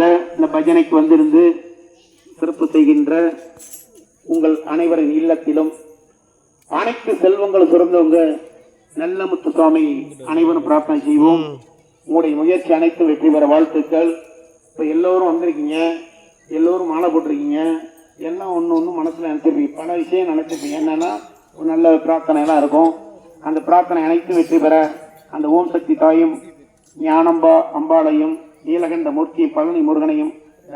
சார்ந்த இந்த பஜனைக்கு வந்திருந்து சிறப்பு செய்கின்ற உங்கள் அனைவரின் இல்லத்திலும் அனைத்து செல்வங்கள் சுரந்தவங்க நல்ல முத்து சுவாமி அனைவரும் பிரார்த்தனை செய்வோம். உங்களுடைய முயற்சி அனைத்து வெற்றி பெற வாழ்த்துக்கள். இப்போ எல்லோரும் வந்திருக்கீங்க, எல்லோரும் மாலை போட்டிருக்கீங்க, எல்லாம் ஒன்று மனசில் நினைச்சிருப்பீங்க, பல விஷயம் நினைச்சிருப்பீங்க. என்னன்னா ஒரு நல்ல பிரார்த்தனை எல்லாம் இருக்கும். அந்த பிரார்த்தனை அனைத்து வெற்றி பெற அந்த ஓம் சக்தி தாயும் ஞானம்பா அம்பாளையும் நீலகண்ட மூர்த்தியும் பழனி முருகனையும்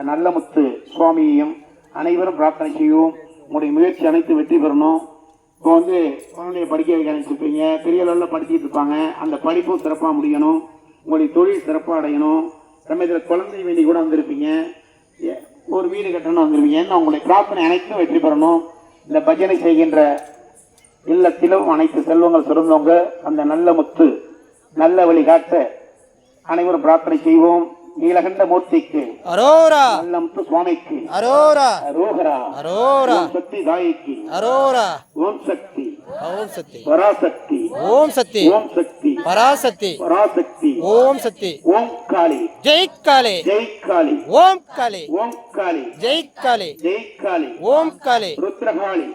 நல்ல முத்து சுவாமியையும் அனைவரும் பிரார்த்தனை செய்வோம். உங்களுடைய முயற்சி அனைத்து வெற்றி பெறணும். இப்போ குழந்தைய படிக்க வைக்க நினைச்சிருப்பீங்க, பெரிய அளவில் படிச்சுட்டு இருப்பாங்க, அந்த படிப்பும் சிறப்பாக முடியணும், உங்களுடைய தொழில் சிறப்பாக அடையணும். சமயத்தில் குழந்தை வேண்டி கூட வந்திருப்பீங்க, ஒரு வீடு கட்டணும் வந்திருப்பீங்க. ஏன்னா உங்களுடைய பிரார்த்தனை அனைத்தும் வெற்றி பெறணும். இந்த பஜனை செய்கின்ற இல்லத்திலும் அனைத்து செல்வங்கள் சிறந்தவங்க அந்த நல்ல முத்து நல்ல வழிகாட்ட அனைவரும் பிரார்த்தனை செய்வோம். நீலகண்ட மூர்த்திக்கு அரோரா, நல்ல முத்து சுவாமிக்கு அரோரா, அரோகரா, அரோரா, சக்தி தாய்க்கு அரோரா, ஓம் சக்தி, ஓம் சக்தி, பராசக்தி, ஓம் சக்தி, ஓம் சக்தி, பராசக்தி, பராசக்தி, ஓம் சக்தி, ஓம் காளி, ஜெய் காளி, ஜெய் காளி, ஓம் காளி, ஓம் காளி, ஜெய் காளி, ஜெய் காளி, ஓம் காளி, ருத்ரகாளி,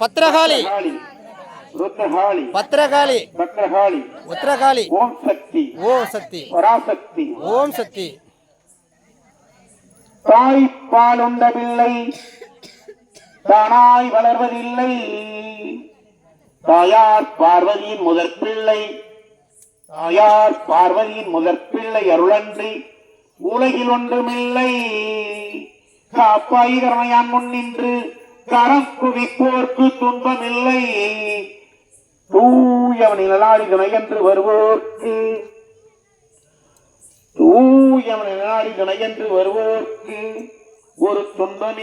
பத்ரகாளி, ருத்ரகாளி, பத்ரகாளி, பத்ரகாளி, உத்ரகாளி, ஓம் சக்தி, ஓம் சக்தி, பராசக்தி, ஓம் சக்தி. தாய் பால் உண்ட பிள்ளை தானாய் வளர்வதில்லை, தாயார் பார்வதியின் முதற் பிள்ளை, தாயார் பார்வதியின் முதற் பிள்ளை அருளன்றி உலகில் ஒன்றுமில்லை. காப்பாய் கருணையான் முன் நின்று கரம் குவிப்போர்க்கு துன்பமில்லை, தூயவனில் நாடி துணையென்று வருவோர்க்கு, தூயவனில் நாடி துணையென்று வருவோர்க்கு ஒரு துன்பம்